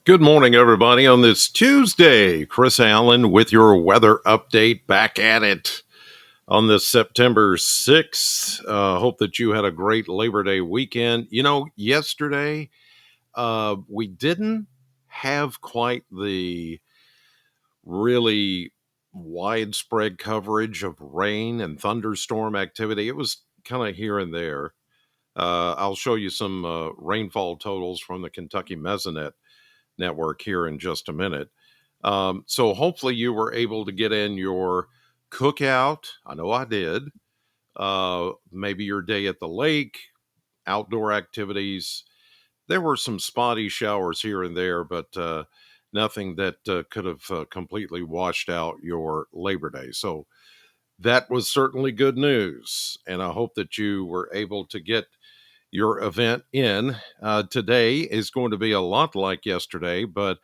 Good morning, everybody. On this Tuesday, Chris Allen with your weather update. Back at it on this September 6th. Hope that you had a great Labor Day weekend. Yesterday, we didn't have quite the really widespread coverage of rain and thunderstorm activity. It was kind of here and there. I'll show you some rainfall totals from the Kentucky Mesonet network here in just a minute. So hopefully you were able to get in your cookout. I know I did. Maybe your day at the lake, outdoor activities. There were some spotty showers here and there, but nothing that could have completely washed out your Labor Day. So that was certainly good news. And I hope that you were able to get your event in. Today is going to be a lot like yesterday, but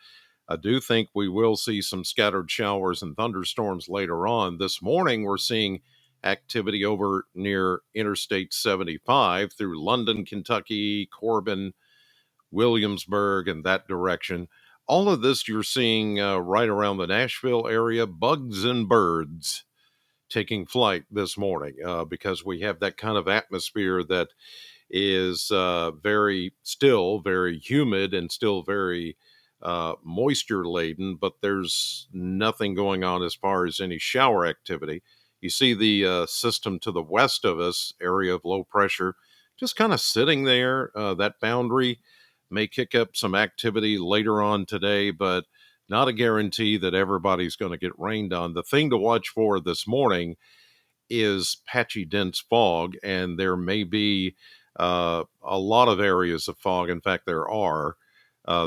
I do think we will see some scattered showers and thunderstorms later on. This morning, we're seeing activity over near Interstate 75 through London, Kentucky, Corbin, Williamsburg, and that direction. All of this you're seeing right around the Nashville area, bugs and birds taking flight this morning because we have that kind of atmosphere that is very humid and still very moisture laden, but there's nothing going on as far as any shower activity. You see the system to the west of us, area of low pressure, just kind of sitting there. That boundary may kick up some activity later on today, but not a guarantee that everybody's going to get rained on. The thing to watch for this morning is patchy dense fog, and there may be a lot of areas of fog. In fact, there are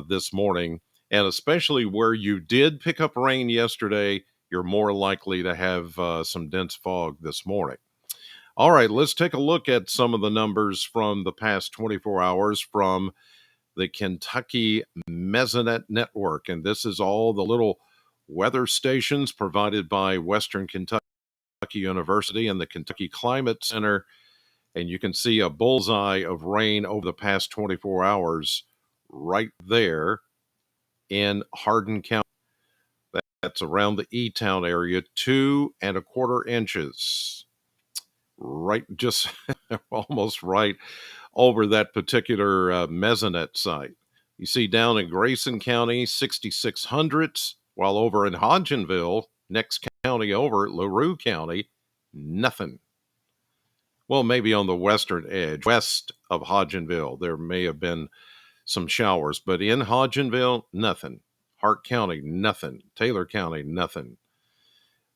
this morning, and especially where you did pick up rain yesterday, you're more likely to have some dense fog this morning. All right, let's take a look at some of the numbers from the past 24 hours from the Kentucky Mesonet Network. And this is all the little weather stations provided by Western Kentucky University and the Kentucky Climate Center. And you can see a bullseye of rain over the past 24 hours right there in Hardin County. That's around the E-Town area, 2¼ inches. Right, just almost right over that particular Mesonet site. You see down in Grayson County, 6,600, while over in Hodgenville, next county over, LaRue County, nothing. Well, maybe on the western edge, west of Hodgenville, there may have been some showers, but in Hodgenville, nothing. Hart County, nothing. Taylor County, nothing.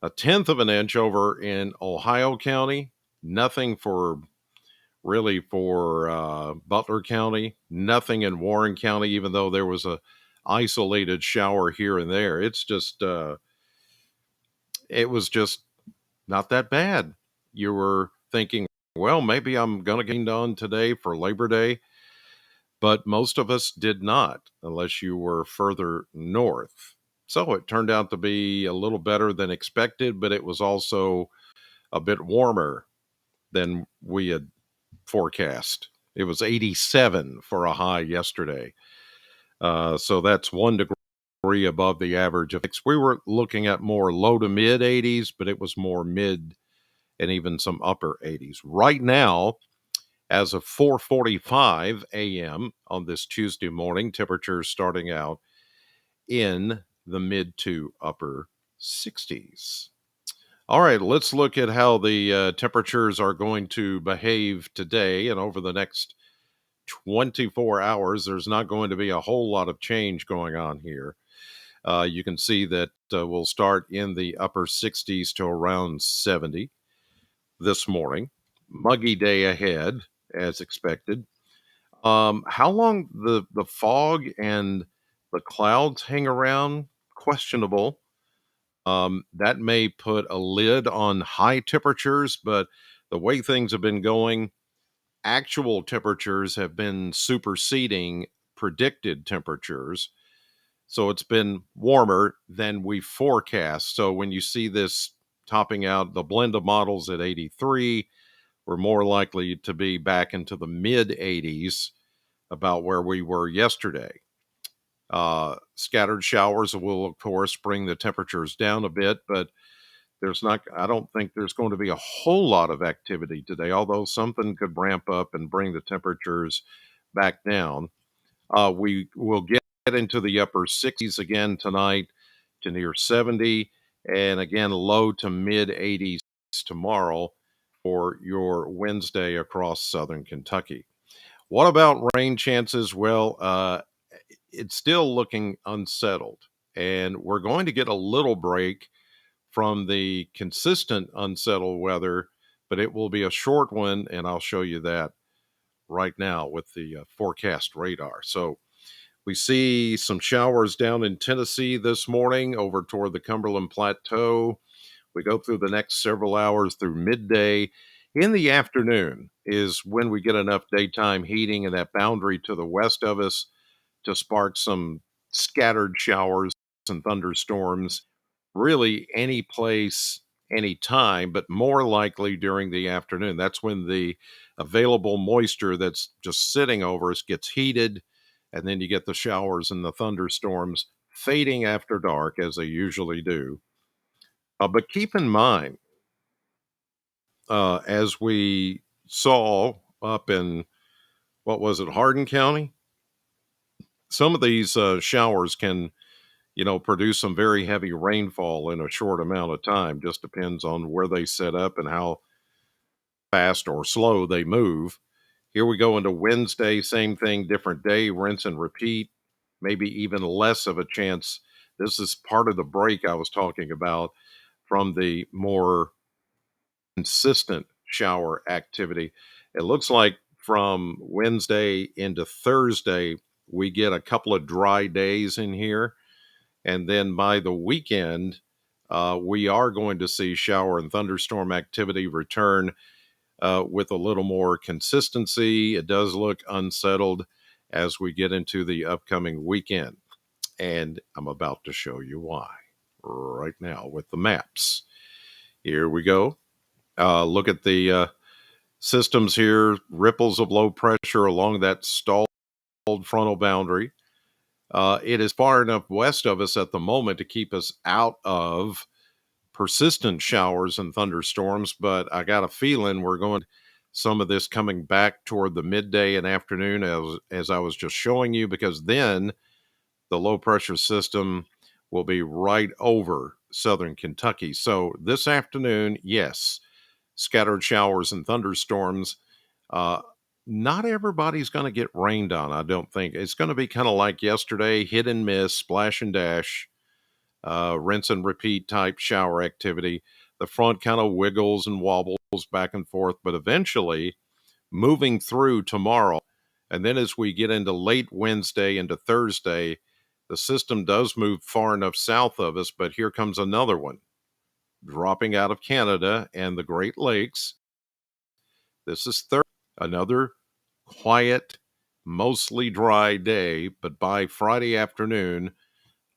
1/10 of an inch over in Ohio County, nothing for Butler County, nothing in Warren County, even though there was a isolated shower here and there. It's just, it was just not that bad. You were thinking, well, maybe I'm going to get on today for Labor Day, but most of us did not, unless you were further north. So it turned out to be a little better than expected, but it was also a bit warmer than we had forecast. It was 87 for a high yesterday. So that's 1 degree above the average of. We were looking at more low to mid 80s, but it was more mid and even some upper 80s. Right now, as of 4:45 a.m. on this Tuesday morning, temperatures starting out in the mid to upper 60s. All right, let's look at how the temperatures are going to behave today and over the next 24 hours. There's not going to be a whole lot of change going on here. You can see that we'll start in the upper 60s to around 70 this morning. Muggy day ahead, as expected. How long the fog and the clouds hang around, questionable. That may put a lid on high temperatures, but the way things have been going, actual temperatures have been superseding predicted temperatures. So it's been warmer than we forecast. So when you see this topping out, the blend of models at 83, we're more likely to be back into the mid 80s, about where we were yesterday. Scattered showers will, of course, bring the temperatures down a bit, but I don't think there's going to be a whole lot of activity today, although something could ramp up and bring the temperatures back down. We will get into the upper 60s again tonight to near 70, and again low to mid 80s tomorrow for your Wednesday across southern Kentucky. What about rain chances? Well, it's still looking unsettled, and we're going to get a little break from the consistent unsettled weather, but it will be a short one, and I'll show you that right now with the forecast radar. So we see some showers down in Tennessee this morning over toward the Cumberland Plateau. We go through the next several hours through midday. In the afternoon is when we get enough daytime heating and that boundary to the west of us to spark some scattered showers and thunderstorms, really any place, any time, but more likely during the afternoon. That's when the available moisture that's just sitting over us gets heated, and then you get the showers and the thunderstorms fading after dark, as they usually do. But keep in mind, as we saw up in, what was it, Hardin County? Some of these showers can produce some very heavy rainfall in a short amount of time. Just depends on where they set up and how fast or slow they move. Here we go into Wednesday, same thing, different day, rinse and repeat, maybe even less of a chance. This is part of the break I was talking about from the more consistent shower activity. It looks like from Wednesday into Thursday, we get a couple of dry days in here. And then by the weekend, we are going to see shower and thunderstorm activity return with a little more consistency. It does look unsettled as we get into the upcoming weekend. And I'm about to show you why right now with the maps. Here we go. Look at the systems here, ripples of low pressure along that stalled frontal boundary. It is far enough west of us at the moment to keep us out of persistent showers and thunderstorms, but I got a feeling we're going some of this coming back toward the midday and afternoon as I was just showing you, because then the low pressure system will be right over southern Kentucky. So this afternoon, yes, scattered showers and thunderstorms. Uh, Not everybody's going to get rained on, I don't think. It's going to be kind of like yesterday, hit and miss, splash and dash, rinse and repeat type shower activity. The front kind of wiggles and wobbles back and forth, but eventually moving through tomorrow. And then as we get into late Wednesday into Thursday, the system does move far enough south of us, but here comes another one dropping out of Canada and the Great Lakes. This is another quiet, mostly dry day, but by Friday afternoon,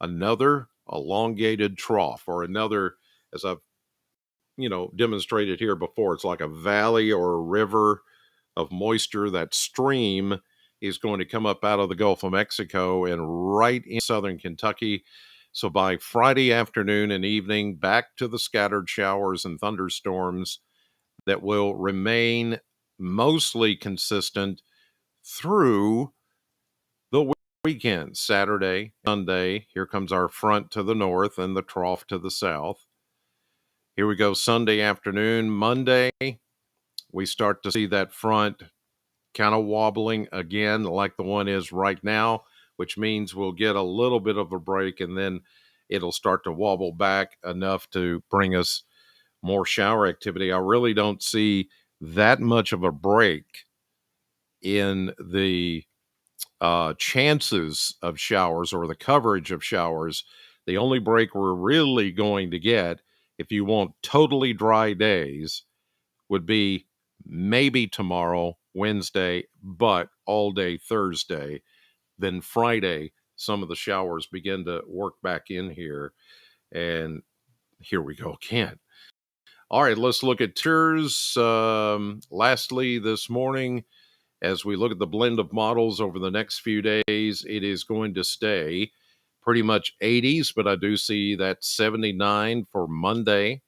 another elongated trough, or another, as I've demonstrated here before, it's like a valley or a river of moisture. That stream is going to come up out of the Gulf of Mexico and right in southern Kentucky. So by Friday afternoon and evening, back to the scattered showers and thunderstorms that will remain mostly consistent through the weekend. Saturday, Sunday, here comes our front to the north and the trough to the south. Here we go Sunday afternoon. Monday, we start to see that front kind of wobbling again, like the one is right now, which means we'll get a little bit of a break, and then it'll start to wobble back enough to bring us more shower activity. I really don't see that much of a break in the chances of showers or the coverage of showers. The only break we're really going to get, if you want totally dry days, would be maybe tomorrow, Wednesday, but all day Thursday. Then Friday, some of the showers begin to work back in here. And here we go again. All right, let's look at tours. Lastly, this morning, as we look at the blend of models over the next few days, it is going to stay pretty much 80s, but I do see that 79 for Monday,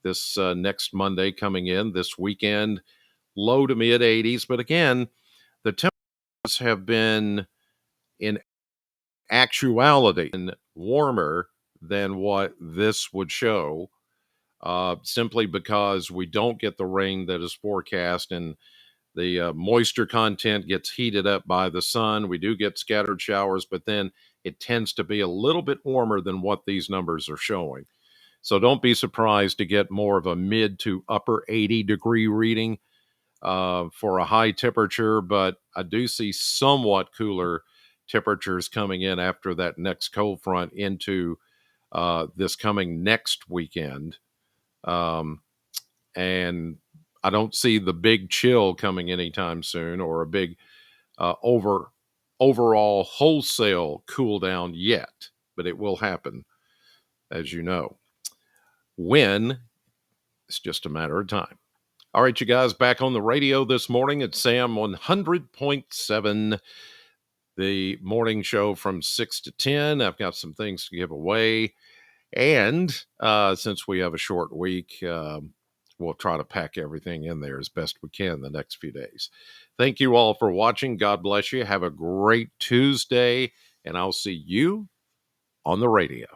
this next Monday coming in this weekend, low to mid 80s. But again, the temperatures have been in actuality warmer than what this would show, simply because we don't get the rain that is forecast, and the moisture content gets heated up by the sun. We do get scattered showers, but then it tends to be a little bit warmer than what these numbers are showing. So don't be surprised to get more of a mid to upper 80-degree reading for a high temperature, but I do see somewhat cooler temperatures coming in after that next cold front into this coming next weekend. Um, and I don't see the big chill coming anytime soon, or a big overall wholesale cool down yet, but it will happen, as you know. When? It's just a matter of time. All right, you guys, back on the radio this morning at Sam 100.7, the morning show from 6 to 10. I've got some things to give away. And since we have a short week, we'll try to pack everything in there as best we can the next few days. Thank you all for watching. God bless you. Have a great Tuesday, and I'll see you on the radio.